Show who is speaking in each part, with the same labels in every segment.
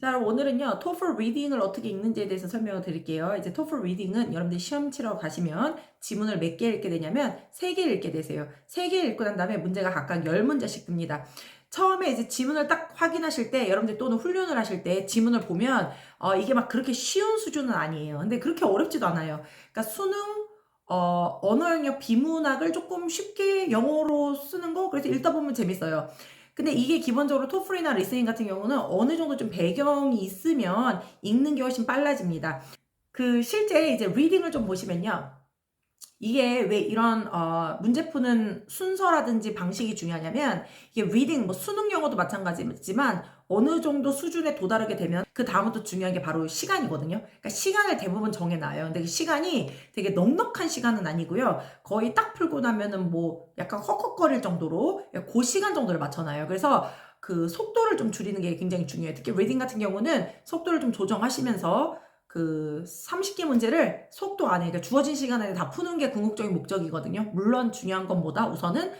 Speaker 1: 자, 그럼 오늘은요, 토플 리딩을 어떻게 읽는지에 대해서 설명을 드릴게요. 이제 토플 리딩은 여러분들이 시험 치러 가시면 지문을 몇 개 읽게 되냐면 3개 읽게 되세요. 3개 읽고 난 다음에 문제가 각각 10문제씩 듭니다. 처음에 이제 지문을 딱 확인하실 때, 여러분들 또는 훈련을 하실 때 지문을 보면, 이게 막 그렇게 쉬운 수준은 아니에요. 근데 그렇게 어렵지도 않아요. 그러니까 수능, 언어 영역 비문학을 조금 쉽게 영어로 쓰는 거, 그래서 읽다 보면 재밌어요. 근데 이게 기본적으로 토플이나 리스닝 같은 경우는 어느 정도 좀 배경이 있으면 읽는 게 훨씬 빨라집니다. 그 실제 이제 리딩을 좀 보시면요. 이게 왜 이런 문제 푸는 순서라든지 방식이 중요하냐면 이게 리딩 뭐 수능 영어도 마찬가지지만 어느 정도 수준에 도달하게 되면 그 다음부터 중요한 게 바로 시간이거든요. 그러니까 시간을 대부분 정해놔요. 근데 그 시간이 되게 넉넉한 시간은 아니고요. 거의 딱 풀고 나면은 뭐 약간 헉헉거릴 정도로 그 시간 정도를 맞춰놔요. 그래서 그 속도를 좀 줄이는 게 굉장히 중요해요. 특히 리딩 같은 경우는 속도를 좀 조정하시면서 그 30개 문제를 속도 안에, 그러니까 주어진 시간 안에 다 푸는 게 궁극적인 목적이거든요. 물론 중요한 것보다 우선은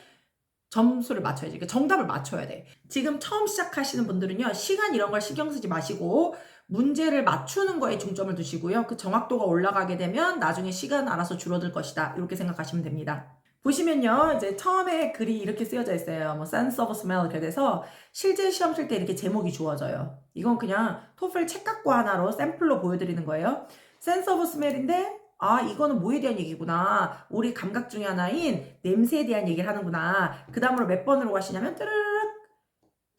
Speaker 1: 점수를 맞춰야지. 그러니까 정답을 맞춰야 돼. 지금 처음 시작하시는 분들은요, 시간 이런 걸 신경 쓰지 마시고, 문제를 맞추는 거에 중점을 두시고요. 그 정확도가 올라가게 되면 나중에 시간 알아서 줄어들 것이다. 이렇게 생각하시면 됩니다. 보시면요, 이제 처음에 글이 이렇게 쓰여져 있어요. 뭐, sense of smell. 이렇게 돼서 실제 시험 칠 때 이렇게 제목이 주어져요. 이건 그냥 토플 책각과 하나로 샘플로 보여드리는 거예요. sense of smell인데, 아, 이거는 뭐에 대한 얘기구나. 우리 감각 중에 하나인 냄새에 대한 얘기를 하는구나. 그 다음으로 몇 번으로 가시냐면, 뜨르륵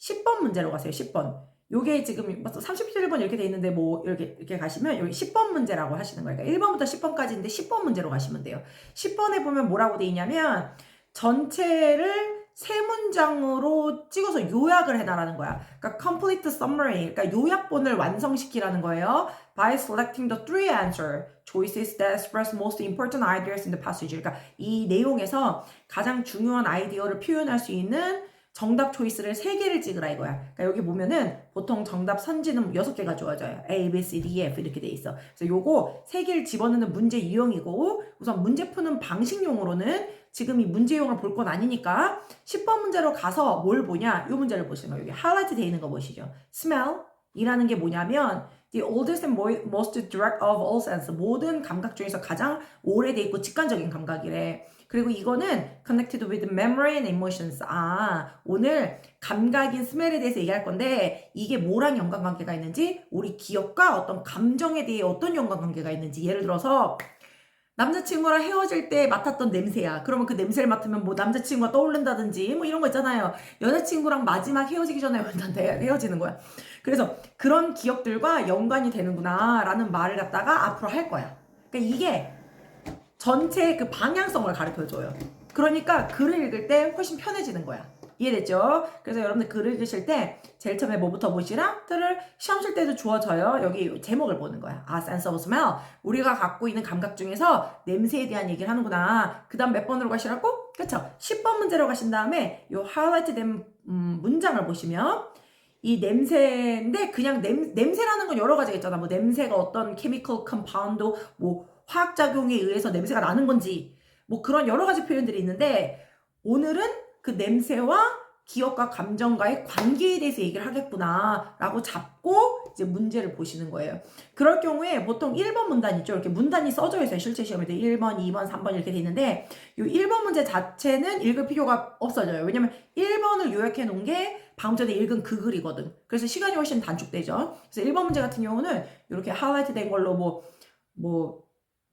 Speaker 1: 10번 문제로 가세요. 10번. 요게 지금 37번 이렇게 돼 있는데 뭐 이렇게 가시면 여기 10번 문제라고 하시는 거예요. 그러니까 1번부터 10번까지인데 10번 문제로 가시면 돼요. 10번에 보면 뭐라고 돼 있냐면 전체를 세 문장으로 찍어서 요약을 해달라는 거야. 그러니까 complete summary, 그러니까 요약본을 완성시키라는 거예요. By selecting the three answer choices that express most important ideas in the passage. 그러니까 이 내용에서 가장 중요한 아이디어를 표현할 수 있는 정답 초이스를 3개를 찍으라 이거야. 그러니까 여기 보면은 보통 정답 선지는 6개가 주어져요. A, B, C, D, F 이렇게 돼 있어. 그래서 요거 3개를 집어넣는 문제 유형이고 우선 문제 푸는 방식용으로는 지금 이 문제용을 볼 건 아니니까 10번 문제로 가서 뭘 보냐? 요 문제를 보시는 거예요. 여기 하이라이트 돼 있는 거 보시죠. smell 이라는 게 뭐냐면 the oldest and most direct of all sense. 모든 감각 중에서 가장 오래돼 있고 직관적인 감각이래. 그리고 이거는 connected with memory and emotions. 아, 오늘 감각인 smell에 대해서 얘기할 건데 이게 뭐랑 연관관계가 있는지 우리 기억과 어떤 감정에 대해 어떤 연관관계가 있는지 예를 들어서 남자친구랑 헤어질 때 맡았던 냄새야. 그러면 그 냄새를 맡으면 뭐 남자친구가 떠오른다든지 뭐 이런 거 있잖아요. 여자친구랑 마지막 헤어지기 전에 헤어지는 거야. 그래서 그런 기억들과 연관이 되는구나 라는 말을 갖다가 앞으로 할 거야. 그러니까 이게 전체의 그 방향성을 가르쳐줘요. 그러니까 글을 읽을 때 훨씬 편해지는 거야. 이해됐죠? 그래서 여러분들 글을 읽으실 때 제일 처음에 뭐부터 보시라? 틀을 시험 칠 때도 주어져요. 여기 제목을 보는 거야. 아, sense of smell. 우리가 갖고 있는 감각 중에서 냄새에 대한 얘기를 하는구나. 그 다음 몇 번으로 가시라고? 그쵸? 10번 문제로 가신 다음에 요 하이라이트 된 문장을 보시면 이 냄새인데 그냥 냄새라는 건 여러 가지가 있잖아. 뭐 냄새가 어떤 케미컬 컴파운드 뭐 화학작용에 의해서 냄새가 나는 건지 뭐 그런 여러 가지 표현들이 있는데 오늘은 그 냄새와 기억과 감정과의 관계에 대해서 얘기를 하겠구나 라고 잡고 이제 문제를 보시는 거예요. 그럴 경우에 보통 1번 문단 있죠. 이렇게 문단이 써져 있어요. 실제 시험에도 1번, 2번, 3번 이렇게 돼 있는데 이 1번 문제 자체는 읽을 필요가 없어져요. 왜냐면 1번을 요약해 놓은 게 방금 전에 읽은 그 글이거든. 그래서 시간이 훨씬 단축되죠. 그래서 1번 문제 같은 경우는 이렇게 하이라이트 된 걸로 뭐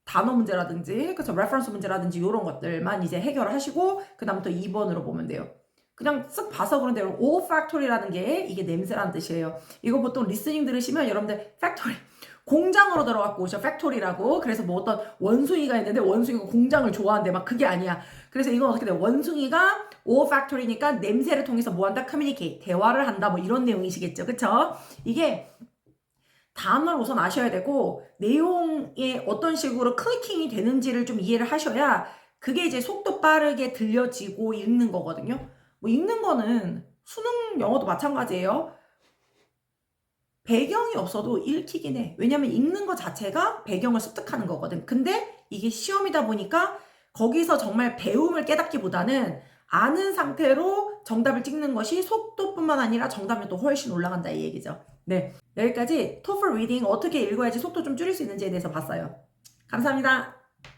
Speaker 1: 단어 문제라든지, 그쵸, 레퍼런스 문제라든지 이런 것들만 이제 해결을 하시고 그 다음부터 2번으로 보면 돼요. 그냥 쓱 봐서 그런데 olfactory라는 게 이게 냄새라는 뜻이에요. 이거 보통 리스닝 들으시면 여러분들 factory 공장으로 들어갖고 오셔 factory라고. 그래서 뭐 어떤 원숭이가 있는데 원숭이가 공장을 좋아한대 막 그게 아니야. 그래서 이건 어떻게 돼? 원숭이가 olfactory니까 냄새를 통해서 뭐 한다? communicate 대화를 한다 뭐 이런 내용이시겠죠, 그쵸? 이게 단어를 우선 아셔야 되고 내용에 어떤 식으로 클리킹이 되는지를 좀 이해를 하셔야 그게 이제 속도 빠르게 들려지고 읽는 거거든요. 뭐 읽는 거는 수능 영어도 마찬가지예요. 배경이 없어도 읽히긴 해. 왜냐면 읽는 거 자체가 배경을 습득하는 거거든. 근데 이게 시험이다 보니까 거기서 정말 배움을 깨닫기보다는 아는 상태로 정답을 찍는 것이 속도뿐만 아니라 정답률도 훨씬 올라간다 이 얘기죠. 네, 여기까지 토플 리딩 어떻게 읽어야지 속도 좀 줄일 수 있는지에 대해서 봤어요. 감사합니다.